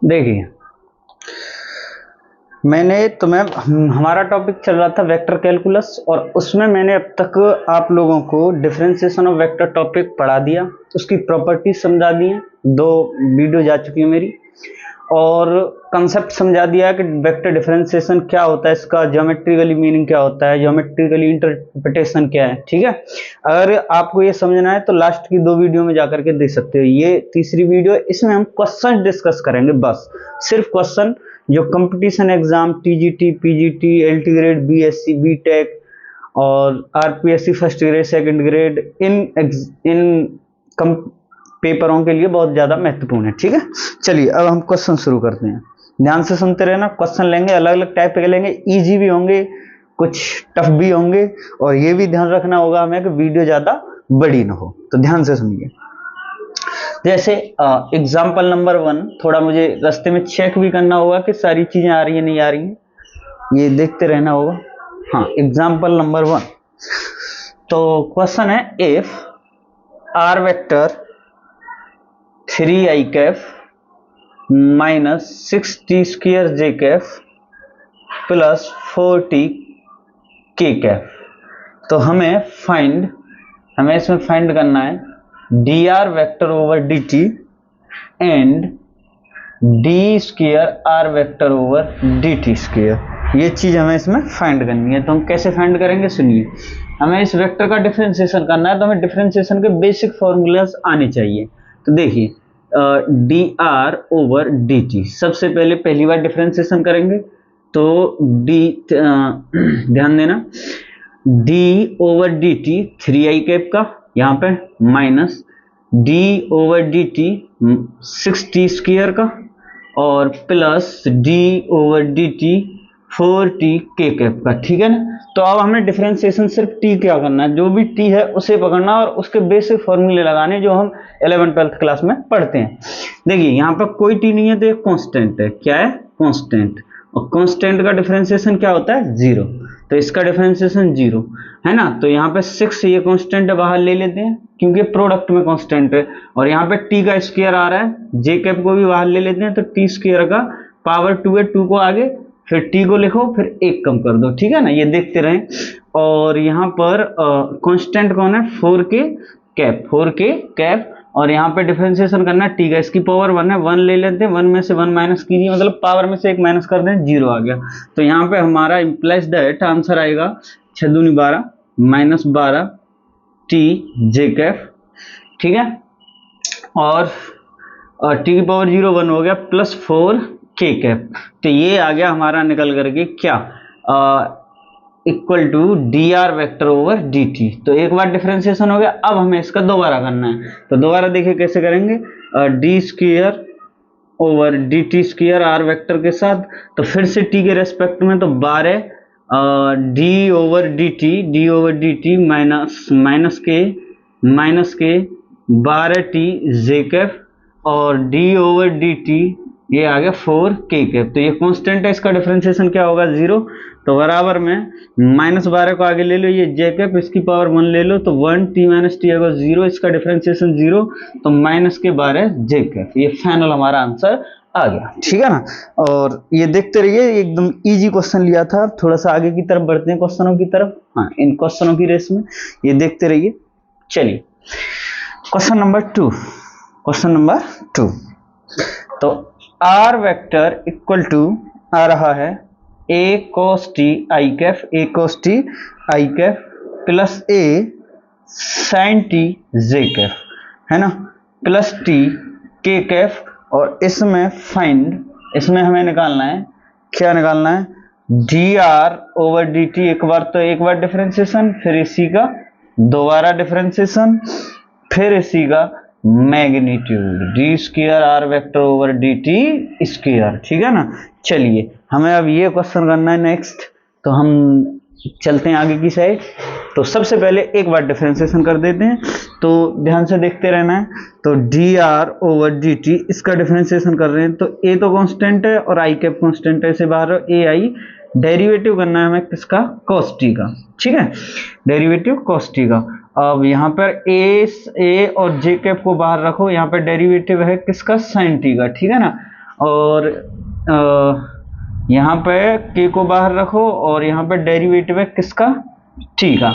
देखिए हमारा टॉपिक चल रहा था वेक्टर कैलकुलस, और उसमें मैंने अब तक आप लोगों को डिफरेंशिएशन ऑफ वेक्टर टॉपिक पढ़ा दिया, उसकी प्रॉपर्टीज समझा दी हैं, 2 वीडियो जा चुकी है मेरी, और कंसेप्ट समझा दिया कि वेक्टर डिफरेंशिएशन क्या होता है, इसका ज्योमेट्रिकली मीनिंग क्या होता है, ज्योमेट्रिकली इंटरप्रिटेशन क्या है। ठीक है, अगर आपको ये समझना है तो लास्ट की 2 वीडियो में जाकर के देख सकते हो। ये तीसरी वीडियो, इसमें हम क्वेश्चन डिस्कस करेंगे, बस सिर्फ क्वेश्चन जो competition exam TGT, PGT, LT grade, BSc, BTech और RPSC first grade, second grade, इन पेपरों के लिए बहुत ज्यादा महत्वपूर्ण है। ठीक है, चलिए अब हम क्वेश्चन शुरू करते हैं। ध्यान से सुनते रहना, क्वेश्चन लेंगे अलग अलग टाइप के लेंगे, इजी भी होंगे, कुछ टफ भी होंगे, और ये भी ध्यान रखना होगा हमें कि वीडियो ज्यादा बड़ी ना हो, तो ध्यान से सुनिए। जैसे एग्जाम्पल नंबर 1, थोड़ा मुझे रास्ते में चेक भी करना होगा कि सारी चीजें आ रही है नहीं आ रही है, ये देखते रहना होगा। हाँ, एग्जाम्पल नंबर 1, तो क्वेश्चन है if r vector 3i cap minus 6t square j cap plus 4t k cap, तो हमें इसमें फाइंड करना है dr vector over dt and d square r vector over dt square. ये चीज हमें इसमें फाइंड करनी है। तो हम कैसे फाइंड करेंगे, सुनिए। हमें इस वेक्टर का डिफरेंशिएशन करना है, तो हमें डिफरेंशिएशन के बेसिक फॉर्मूलाज आने चाहिए। तो देखिए D R over d T, सबसे पहले पहली बार डिफरेंशिएशन करेंगे तो ध्यान देना, D over d T 3i cap का यहाँ पे minus D over d T 6t square का और plus D over d T 4t k cap का। ठीक है ना, तो अब हमें डिफरेंशिएशन सिर्फ t क्या करना है, जो भी t है उसे पकड़ना और उसके बेसिक फॉर्मूले लगाने जो हम 11th-12th क्लास में पढ़ते हैं। देखिए यहाँ पर कोई t नहीं है तो एक कांस्टेंट है। क्या है? कांस्टेंट। और कांस्टेंट का डिफरेंशिएशन क्या होता है? 0। तो इसका डिफरेंशिएशन 0 है ना। तो यहाँ पे 6 ये कांस्टेंट बाहर ले लेते हैं क्योंकि प्रोडक्ट में कांस्टेंट है, और यहाँ पे t का स्क्वायर आ रहा है, j कैप को भी बाहर ले लेते हैं, तो t स्क्वायर का पावर 2 है, 2 को आगे, फिर t को लिखो, फिर 1 कम कर दो। ठीक है ना, ये देखते रहें। और यहाँ पर कांस्टेंट कौन है? 4k कैप, और यहाँ पे डिफरेंशिएशन करना है t का, इसकी पावर 1 है, 1 ले लेते हैं, 1 में से 1 माइनस कीजिए, मतलब पावर में से 1 माइनस कर दें, 0 आ गया। तो यहाँ पे हमारा इम्प्लाइज दैट आंसर आएगा 6 दूनी 12 माइनस 12 t j कैप। ठीक है, और t की पावर 0 1 हो गया, प्लस 4 k कैप। तो ये आ गया हमारा निकल करके क्या, equal to d r vector over d t. तो एक बार डिफरेंशिएशन हो गया, अब हमें इसका दोबारा करना है। तो दोबारा देखिए कैसे करेंगे, d square over d t square r vector के साथ, तो फिर से टी के रेस्पेक्ट में, तो 12 D over d T minus के 12 टी जे कैप, और डी ओवर डी टी ये आ गया 4 k कैप। तो ये कांस्टेंट है, इसका डिफरेंशिएशन क्या होगा? 0। तो बराबर में माइनस 12 को आगे ले लो, ये j कैप, इसकी पावर 1 ले लो, तो 1 t माइनस टी आएगा 0, इसका डिफरेंशिएशन 0, तो माइनस के 12 j कैप। ये फाइनल हमारा आंसर आ गया। ठीक है ना, और ये देखते रहिए, एकदम इजी क्वेश्चन लिया था। थोड़ा सा आगे की तरफ बढ़ते हैं क्वेश्चनों की तरफ। हाँ, इन क्वेश्चनों की रेस में ये देखते रहिए। चलिए क्वेश्चन नंबर 2, तो आर वेक्टर इक्वल टू आ रहा है a cos t i Kaif plus a sin t j Kaif, है ना, प्लस t k कैफ, और इसमें हमें निकालना है, क्या निकालना है? dr ओवर dt, एक बार डिफरेंशिएशन, फिर इसी का दोबारा डिफरेंशिएशन, फिर इसी का magnitude d square r vector over d t square. ठीक है ना। चलिए हमें अब ये क्वेश्चन करना है नेक्स्ट, तो हम चलते हैं आगे की साइड। तो सबसे पहले एक बार डिफरेंशिएशन कर देते हैं, तो ध्यान से देखते रहना है। तो D R over d T, इसका डिफरेंशिएशन कर रहे हैं, तो ए तो कांस्टेंट है और आई कैप कांस्टेंट है, इसे बाहर ए आई, डेरिवेटिव करना है हमें किसका? cos t का। ठीक है, डेरिवेटिव cos t का, अब यहाँ पर ए और जे कैप को बाहर रखो, यहाँ पर डेरिवेटिव है किसका, साइन टी का, ठीक है ना। और यहाँ पे के को बाहर रखो और यहाँ पे डेरिवेटिव है किसका, टी का।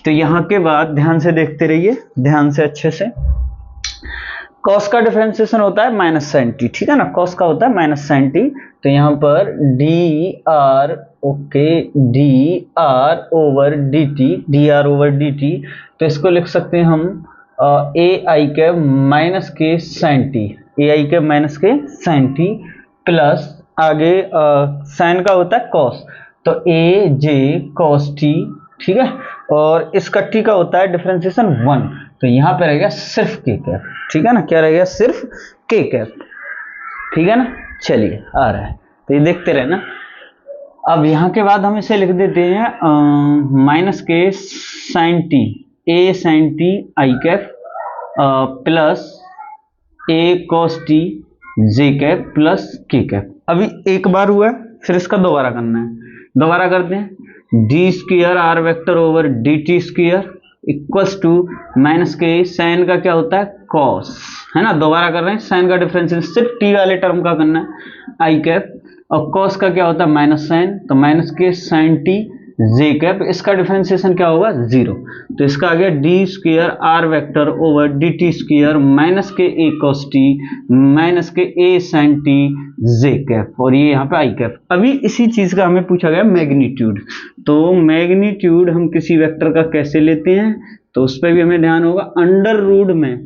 तो यहाँ के बाद ध्यान से देखते रहिए, ध्यान से अच्छे से। कॉस का डिफरेंशिएशन होता है माइनस साइन टी, ठीक है ना, कॉस का होता है माइनस साइन टी। तो यहाँ पर D R, okay, D R over d T, D R over d t, तो इसको लिख सकते हैं हम ए आई के माइनस के साइन टी, ए आई के minus k sine T, plus आगे साइन का होता है कॉस, तो ए जे कॉस टी, ठीक है। और इसका टी का होता है डिफरेंशिएशन 1, तो यहाँ पे रहेगा सिर्फ के कैप, ठीक है ना, क्या रहेगा, सिर्फ के कैप, ठीक है ना। चलिए आ रहा है, तो ये देखते रहे ना। अब यहाँ के बाद हम इसे लिख देते हैं minus k sine t, a sine t i cap plus a cos t j cap plus k cap. अभी एक बार हुआ है, फिर इसका दोबारा करना है, दोबारा करते हैं। D square r vector over d t square equals to minus k sine का क्या होता है, कॉस, है ना। दोबारा कर रहे हैं, साइन का डिफरेंशियल सिर्फ टी वाले टर्म का करना है, आई कैप, और कॉस का क्या होता है माइनस साइन, तो minus k sine t j cap, इसका डिफरेंशिएशन क्या होगा, 0। तो इसका आ गया d square r vector over d t square minus k a cos t minus k a sine t j cap, और ये यहाँ पे आई कैप। अभी इसी चीज का हमें पूछा गया मैग्नीट्यूड, तो मैग्नीट्यूड हम किसी वेक्टर का कैसे लेते हैं, तो उस पर भी हमें ध्यान होगा। अंडर रूट में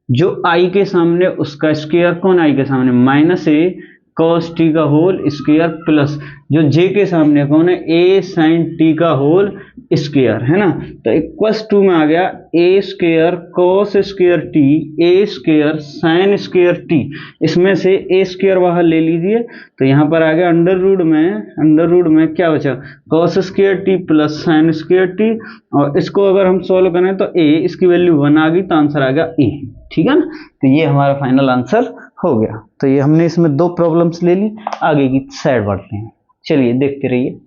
जो आई के सामने उसका स्क्वायर, कौन आई के सामने, माइनस ए कॉस टी का होल स्क्वायर, प्लस जो जे के सामने कौन है, ए साइन टी का होल स्क्वायर, है ना। तो इक्वल्स टू में आ गया ए स्क्वायर कॉस स्क्वायर टी, ए स्क्वायर साइन स्क्वायर टी, इसमें से ए स्क्वायर बाहर ले लीजिए, तो यहाँ पर आ गया अंडर रूट में क्या बचा, cos square T plus sine square T, और इसको अगर हम सॉल्व करें तो ए, इसकी वैल्यू 1 आ गई, तो आंसर आ गया ए, ठीक है ना। तो ये हमारा फाइनल आंसर हो गया। तो ये हमने इसमें 2 प्रॉब्लम्स ले ली, आगे की साइड बढ़ते हैं, चलिए देखते रहिए।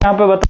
यहाँ पे बता